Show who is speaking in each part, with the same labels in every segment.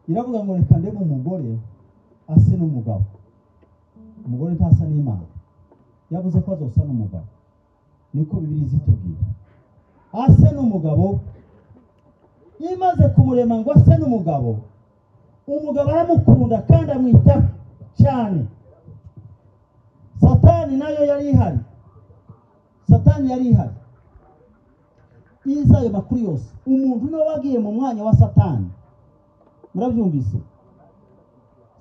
Speaker 1: iravuga ngo reka ndebe umugore ase n'umugabo. Umugore ntasa n'Imana, yavuze ko azosa n'umugabo, niko Bibiliya zitubwira. Ase n'umugabo, imaze kumurema ngo ase n'umugabo, umugabo aramukunda kandi amwitaho cyane. Satani nayo yari ihari, Satani yari ihari. Izayo makuru yose, umuntu niwe wagiye mu mwanya wa Satani. Murabyumvise?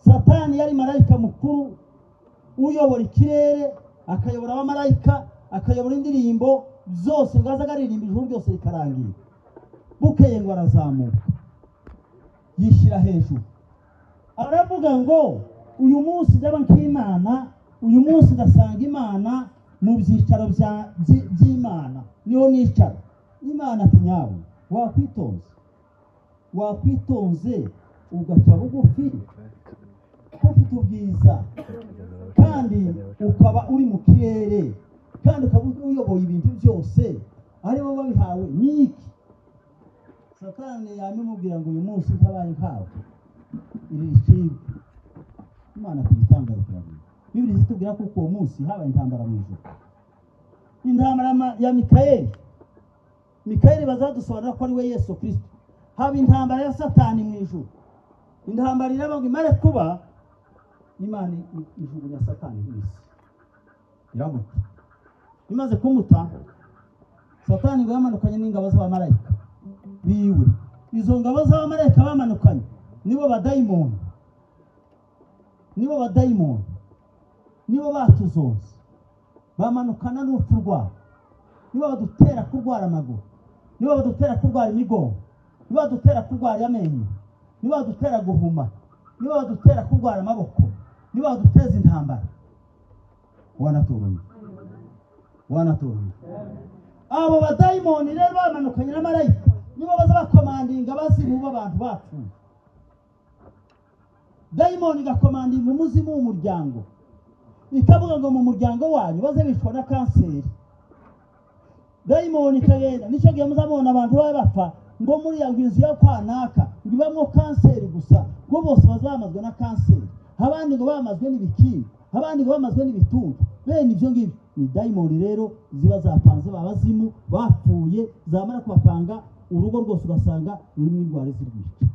Speaker 1: Satani yari marayika mukuru uyobora ikirere, akayobora abamarayika, akayobora indirimbo zose, ngazaga aririmba ijuru ryose rikarangira. Bukeye ngo arazamuka, yishyira hejuru, aravuga ngo uyu munsi ndaba nk'Imana, uyu munsi ndasanga Imana mu byicaro by'Imana, niho nicara. Imana ati nyawe wakwitonze ugaca bugufi, ufite ubwiza kandi ukaba uri mu kirere, kandi ukaba uyoboye ibintu byose, ari bo babihawe n'iki? Satani yamumubwira ngo uyu munsi ntabaye nkawe, iri ikibi. Imana kugitangara kirabira. Bibiliya zitubwira ko uwo munsi habaye intambara mu ijuru, intambara ya Mikayeli. Mikayeli bazadusobanura ko ari we Yesu Kristo. Haba intambara ya Satani mu ijuru. Intambara iravuga imare kuba, Imana ijuru ya Satani hisi iramuta. Imaze kumuta, Satani ngo yamanukanye n'ingabo z'abamarayika biwe. Izo ngabo z'abamarayika bamanukanye nibo badayimoni, nibo batuzonze, bamanukana n'urupfu rwabo, nibo badutera kurwara amaguru, nibo badutera kurwara imigongo, nibo badutera kurwara amenyo, nibo badutera guhuma, nibo badutera kurwara amaboko, nibo baduteza intambara. Wanaturumye abo badayimoni rero bamanukanye n'amarayika, nibo baza bakomandinga bazimu abantu bapfuye. Dayimoni gakomandinga umuzimu w'umuryango, ikavuga ngo mu muryango wanyu baze bicwa na kanseri. Dayimoni kagenda, nicyo gihe muzabona abantu bapfa ngo muri ya nzu yo kwanaka ngibamwo kanseri gusa, ngo bose bazamazwe na kanseri, abandi ngo bamazwe n'ibikiri, abandi ngo bamazwe n'ibituntu. Bene ibyo ngibyo ni dayimoni rero ziba zapanze babazimu bapfuye, zamara kubapanga urugo rwose ugasanga rurimo indwara z'irwica.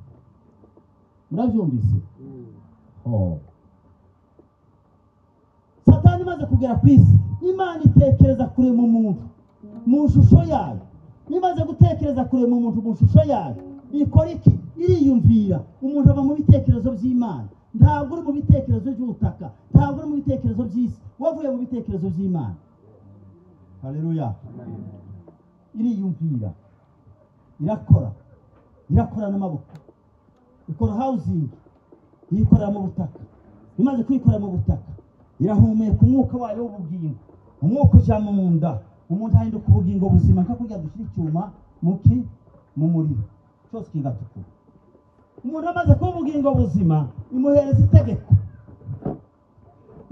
Speaker 1: Murabyumvise? Satani imaze kugera ku isi, Imana itekereza kurema umuntu mu shusho yayo. Imaze gutekereza kurema umuntu mu shusho yayo, ikora iki? Iriyumvira. Umuntu aba mu bitekerezo by'Imana, ntabwo uri mu bitekerezo by'ubutaka, ntabwo uri mu bitekerezo by'isi, wavuye mu bitekerezo by'Imana. Haleluya. Iriyumvira, irakora n'amaboko, ikora housing, yikorera mu butaka. Imaze kwikorera mu butaka, irahumeka umwuka wayo w'ubugingo, umwuka ujya mu nda, umuntu ahinduka ubugingo buzima, nka kurya dushyira icyuma mu muriro cyose kigatukura. Umuntu amaze kuba ubugingo buzima, imuhereza itegeko,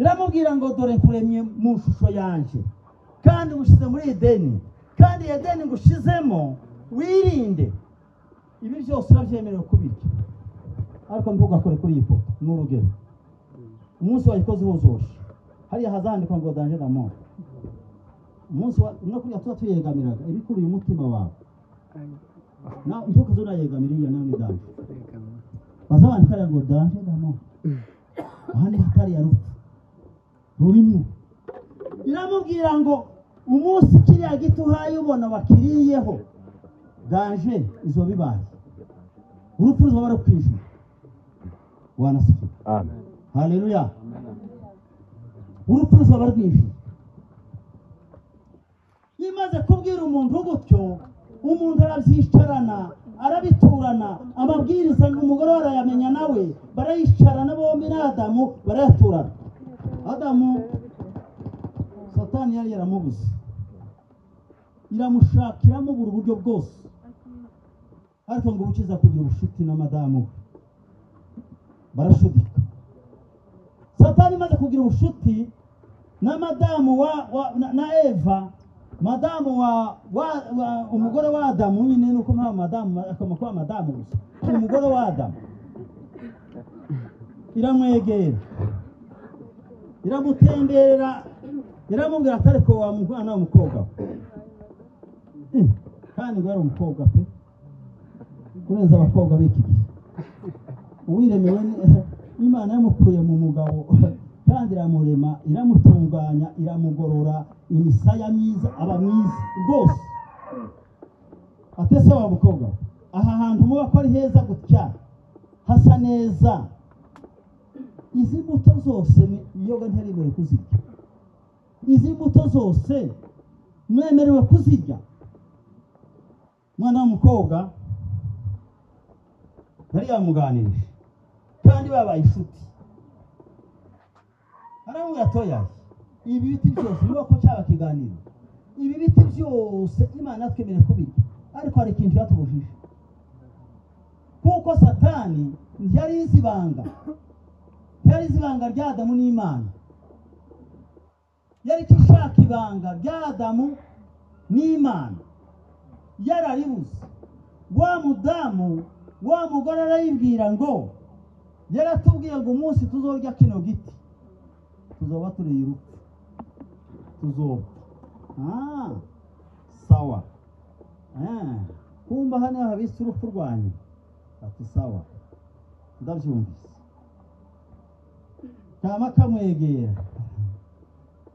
Speaker 1: iramubwira ngo dore nkuremye mu shusho yanje, kandi ngushize muri Edeni, kandi Edeni ngushizemo wirinde. Ibi byose urabyemerewe kubirya, ariko ntugakore kuri iyi foto. N'urugero, umunsi wayikoze wuzoshe, hariya hazandikwa ngo danger d'amour. Umunsi no kuriya tuba tuyegamiraga ibikuriye umutima wawe, na ntukaze urayegamira iya nani danger, bazabandika ngo danger d'amour, ahandi hatari ya rupfu rurimo. Iramubwira ngo umunsi kiriya giti uhaye ubona wakiriyeho, danger izo bibaye, urupfu ruzoba rukwije. Wanasifiwe. Amen. Haleluya. Urupfu ruzoba rwije. Imaze kubwira umuntu gutyo, umuntu arabyicarana, arabiturana, amabwiriza umugore arayamenya nawe, barayicarana bombi na Adamu barayaturana. Adamu Satani yari yaramubuze, iramushakiramo buri buryo bwose, ariko ngo bukiza kugira ubushuti na madamu, barashudika. Satani imaze kugira ubushuti na madamu na Eva, madamu umugore wa Adamu, nyine nuko mpamvu madamu akamakwa madamu gusa, umugore wa Adamu iramwegera, iramutemberera, iramubwira atari ko wa mwana w'umukobwa, kandi ngo yari umukobwa pe kurenza abakobwa b'iki gihe. Uwiremewe Imana yamukuye mu mugabo, kandi iramurema, iramutunganya, iramugorora, imisaya myiza, aba mwiza rwose. Atese wa mukobwa, aha hantu muba ko ari heza gutya, hasa neza, izi mbuto zose yoga nteremerewe kuzirya, izi mbuto zose mwemerewe kuzirya. Mwana w'umukobwa yari yamuganirije, kandi babaye inshuti. Aramubwira atoya, ibi biti byose niba ko cyaba kiganiro, ibi biti byose Imana yatwemereye kubirya, ariko hari ikintu yatubujije, kuko Satani yari izi ibanga rya Adamu n'Imana, yari kishaka ibanga rya Adamu n'Imana, yararibuze. Wa mudamu, wa mugore arayibwira ngo yaratubwiye ngo umunsi tuzorya kino giti tuzoba turiye urupfu, tuzoba. Sawa. Kumba hano habise urupfu rwanyu. Ati sawa, ndabyumvise. Kama kamwegera,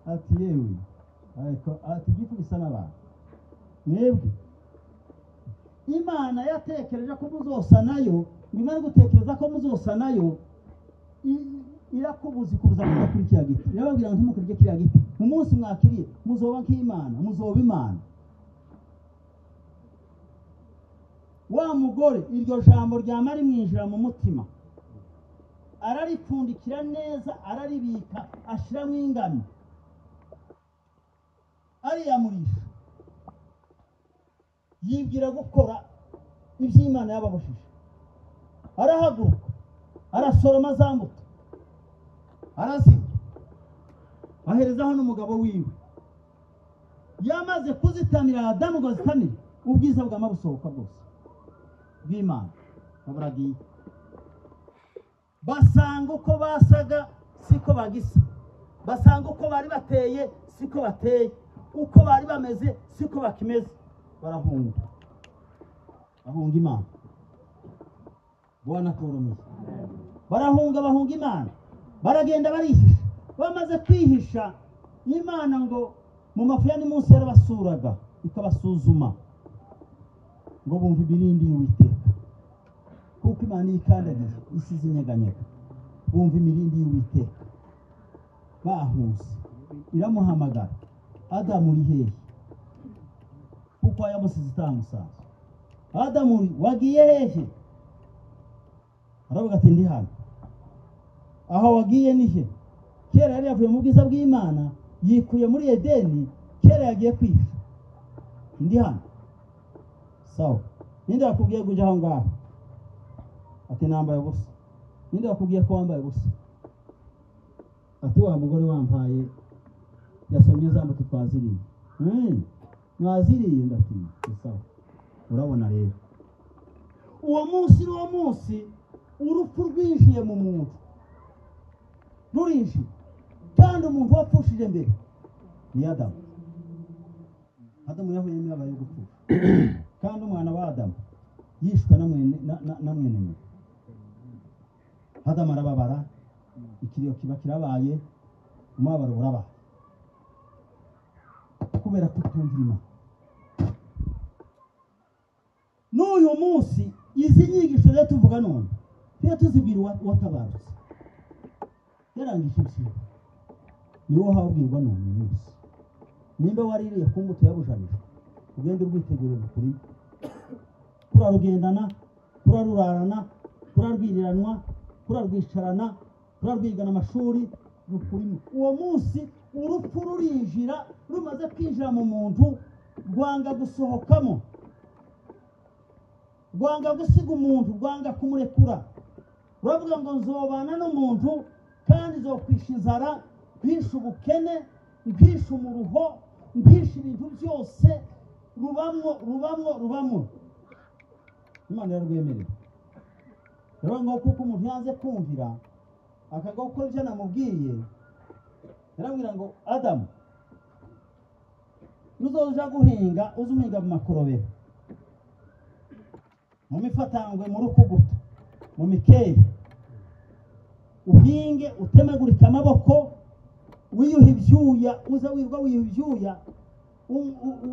Speaker 1: ati yewe, ariko ati igiti bisa n'abantu mwebwe. Imana yatekereje ko muzosa nayo, Imana gutekereza ko muzosa nayo, irakubuza kuza kujya kuri kiriya giti. Irababwira ngo ntimukurye kiriya giti, mu munsi mwakiriye muzoba nk'Imana, muzoba Imana. Wa mugore iryo jambo ryama rimwinjira mu mutima, araripfundikira neza, araribika, ashiramo ingami, ariyamurisha, yibwira gukora iby'Imana yababujije. Arahaguruka, arasoroma za mbuto, arazirya, aherezaho n'umugabo wiwe. Yamaze kuzitamira Adamu ngo azitamire, ubwiza bw'amabusohoka bwose bw'Imana baburagiye. Basanga uko basaga siko bagisa, basanga uko bari bateye siko bateye, uko bari bameze siko bakimeze, barahunga. bahunga Imana. Bwana turumiye. Bahunga Imana. Baragenda barihisha. Bamaze kwihisha, Imana ngo mu mafu ya munsi yarabasuraga ikabasuzuma ngo bumva ibirindi y'Uwiteka. Kuko Imana yikandagiye isi zinyeganyega. Bumva imirindi y'Uwiteka. Bahuse. Iramuhamagara. Adamu uri hehe? Kuko yamusize itamusanze. Adamu wagiye hehe? Aravuga ati ndi hano. Aho wagiye ni he? Kera yari yavuye mu bwiza bw'Imana, yikuye muri Edeni, kera yagiye kwihisha. Ndi hano. Sawa. Ninde yakubwiye kuja aho ngaho? Ati nambaye ubusa. Ninde yakubwiye ko wambaye ubusa? Ati wa mugore wampaye yasomye zambo tutwaziriye. Mwaziriye ndati. Sawa. Urabona rero. Uwo munsi urupfu rwinjiye mu muntu. Rurinji. Kandi umuntu wapfushije mbere ni Adamu. Adamu yahuye n'abaye gupfusha. Kandi umwana wa Adamu yishwe na mwene nyina. Adamu arababara, ikiriyo kiba kirabaye, umubabaro uraba. Kubera kutumvira Imana. N'uyu munsi izi nyigisho rero tuvuga none tujya tuzibwira watabarutse. Yarangije ibyo. Niwo habwirwa none munsi. Nimba waririye ku mbuto yabujanije, ugende urwitegurira kurimo. Kurarugendana, kurarurarana, kurarwiriranwa, kurarwicarana, kurarwigana amashuri rukurimo. Uwo munsi urupfu rurinjira, rumaze kwinjira mu muntu, rwanga gusohokamo. Rwanga gusiga umuntu, rwanga kumurekura. Uravuga ngo nzobana n'umuntu kandi zokwisha inzara, nkwisha ubukene, nkwisha umuruho, nkwisha ibintu byose rubamwo. Imana yararwemerera. Rero ngo kuko umuntu yanze kumvira akaga gukora ibyo namubwiye, yarabwira ngo Adamu nuzoja guhinga uzuhinga mu makorobero, mu mifatangwe, mu rukuguto, mu mikeri, uhinge utemagurika amaboko, wiyuha ibyuya, uza wirwa wiyuha ibyuya,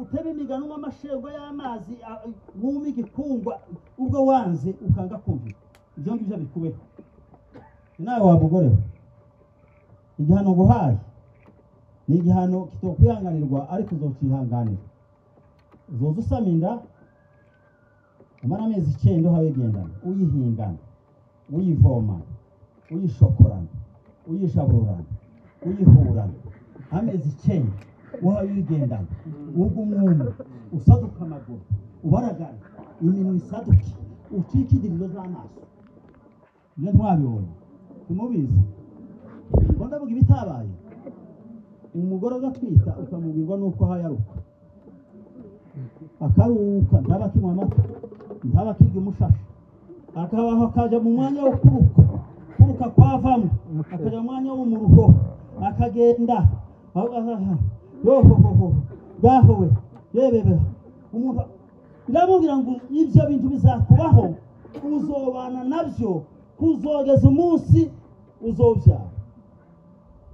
Speaker 1: utebe imigano n'amashego y'amazi, wumva igikungwa, ubwo wanze ukanga kumvira. Ibyo ngibyo bikubeho. Nawe wa mugore we, igihano guhaye ni igihano kitokwihanganirwa, ariko uzocihanganira. Uzoza usama inda, umara amezi 9 uhawegendana, uyihingana, uyivomana, uyishokorana, uyishabururana, uyihurana, amezi 9 uhawegendana, ugumwumu, usaduka amaguru, ubaragana, iminwa isaduke, ucika idiriro z'amaso. Ibyo ntwabibonye. Tumubizi. Ngo ndavuga ibitabaye. Umugore agatwita ukamubwirwa nuko hayaruka. Akaruka ndabakinywa amata, ndabakirya umushashi. Akabaho akaja mu mwanya wo kuruka kwavamo, akaja mu mwanya wo mu ruho, akagenda. Gahowe, yebebe. Umuntu ndamubwira ngo ibyo bintu bizakubaho, uzobana nabyo, kuzogeza umunsi uzobyara.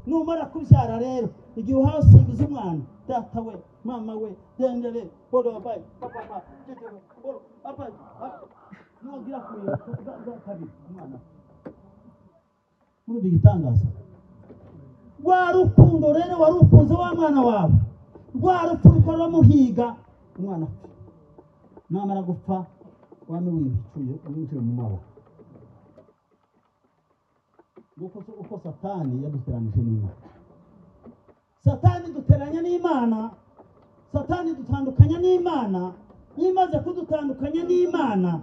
Speaker 1: Numara kubyara rero, igihe uhasigize umwana, data we, mama we, dendere, boro babaye, papa, boro, papa, nugira kuyo kabiri umwana. Muri bigitangaza. Rwa rukundo rero warukunze wa mwana wawe. Rwa rukundo rwamuhiga umwana. Namara gupfa wame winjiye mu maboko. Uko Satani yaduteranije n'Imana. Satani duteranya n'Imana. Satani dutandukanya n'Imana. Nimaze kudutandukanya n'Imana,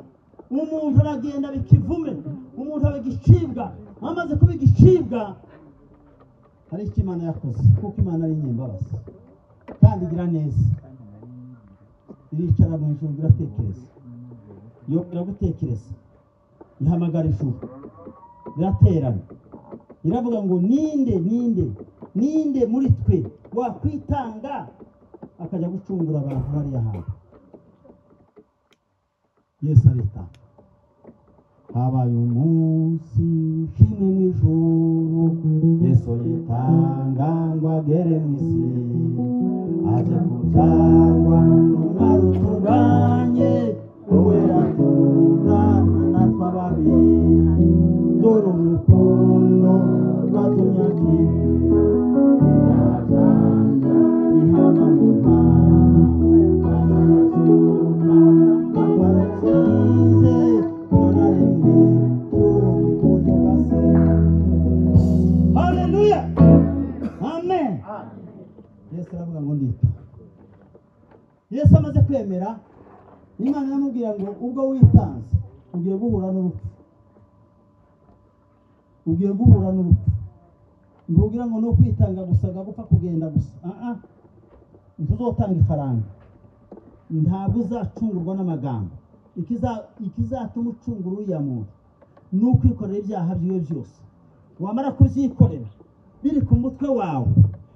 Speaker 1: umuntu aragenda bikivume, umuntu abigicibwa. Amaze kubigicibwa, hari icyo Imana yakoze, kuko Imana ari nyembabazi kandi igira neza. Iricara mu ijuru iratekereza. Yo iragutekereza. Ihamagara ijuru. Iraterana. Iravuga ngo ninde muri twe wakwitanga akajya gucungura abantu bari ahantu. Yesu arita habaye umunsi ushimwe mu ijuru Yesu yitanga ngo agere mu isi aje kubyarwa n'umwari utunganye uwera turana natwe ababi dore urukundo rwatumye akira ihama mu Hallelujah. Amen. Yesu aravuga ngo ndita. Yesu amaze kwemera Imana yamubwira ngo ubwo witanze ugiye guhura n'urupfu. Ugiye guhura n'urupfu. Ndugira ngo no kwitanga gusa gupfa kugenda gusa. Ntuzotanga ifaranga. Ntabwo uzacungurwa n'amagambo. Ikizatuma ucungura uriya muntu nuko ikorera ibyaha byiwe byose. Wamara kuvyikorera biri ku mutwe wawe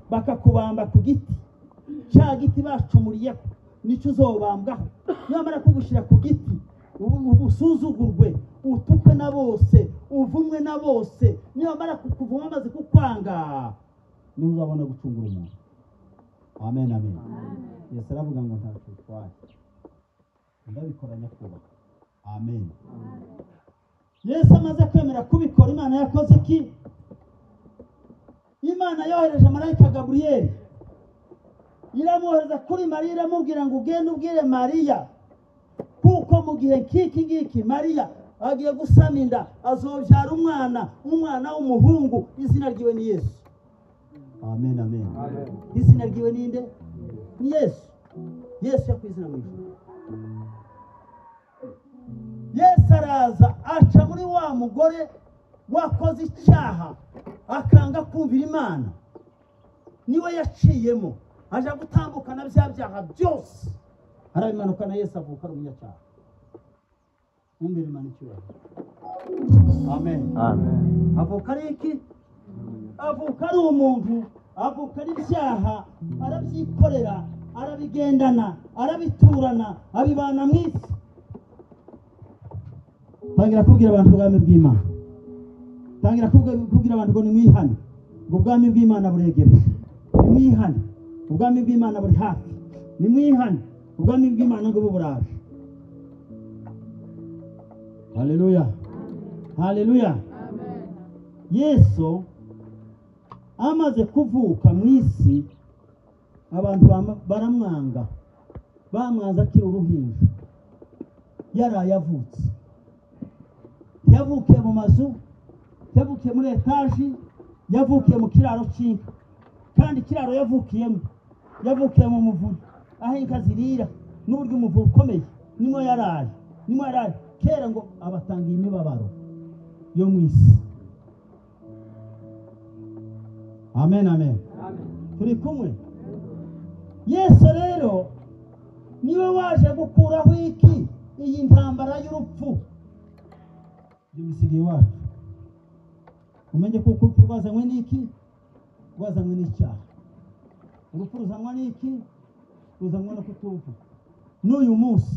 Speaker 1: bakakubamba ku giti cya giti bacumuriye nicyo uzobambwaho. Yamara kugushira ku giti ubusuzugurwe utukwe na bose uvumwe na bose nyamara kukuvuma amaze kukwanga niho uzabona gucungura umuntu. Amen amen. Yesu aravuga ngo ntacyo twaye ndabikoranya kuba. Amen. Yesu amaze kwemera kubikora Imana yakoze iki? Imana yohereje marayika Gabriel iramwohereza kuri Mariya iramubwira ngo ugende ubwire Mariya kuko mu gihe kiki Mariya agiye gusama inda azobyara umwana w'umuhungu izina ryiwe ni Yesu. Amen amen. Izina ryiwe ni nde? Ni Yesu. Yesu yakwizina mu ijuru. Yesu araza aca muri wa mugore wakoze icyaha akanga kumvira Imana. Niwe yaciyemo aje gutambukana bya byaha byose arabimanuka na Yesu avuka ari umunyacyaha. Mumbere Imana icyubahiro. Amen. Amen. Avuka ari iki? Avuka ari umuntu, avuka ari ibyaha arabyikorera arabigendana arabiturana abibana mu isi. Tangira kubwira abantu ubwami bw'Imana. Tangira kubwira abantu ngo nimwihane. Ubwami bw'Imana buregereje. Nimwihane. Ubwami bw'Imana buri hafi. Nimwihane. Ubwami bw'Imana ngo buburaje. Haleluya. Haleluya. Amen. Yesu amaze kuvuka mu isi abantu baramwanga. Bamwanza akiri uruhinja. Yaraye avutse. Yavukiye mu mazu, yavukiye muri etaji, yavukiye mu kiraro cy'inka. Kandi kiraro yavukiye mu muvure aho inka zirira n'uburyo umuvure ukomeye. Nimwe yaraye kera ngo abatangiye imibabaro yo mu isi. Amen amen. Turi kumwe. Yesu rero niwe waje gukuraho iki iyi ntambara y'urupfu. Imisigiye wacu umenye ko urupfu rwazanywe n'iki? Rwazanywe n'icyaha. Urupfu ruzanywa n'iki? Ruzanywa no kutumva. N'uyu munsi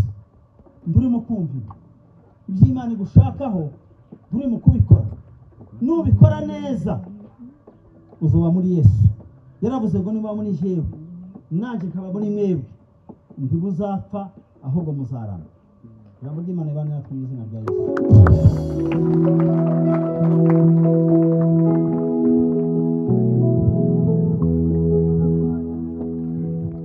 Speaker 1: ndurimo kumvira iby'Imana igushakaho, ndurimo kubikora. Nubikora neza uzoba muri Yesu. Yaravuze ngo niba muri jewe nanjye nkaba muri mwebwe ntibuzapfa ahubwo muzarama. Ijambo ry'Imana ibane natwe mu izina rya Yesu.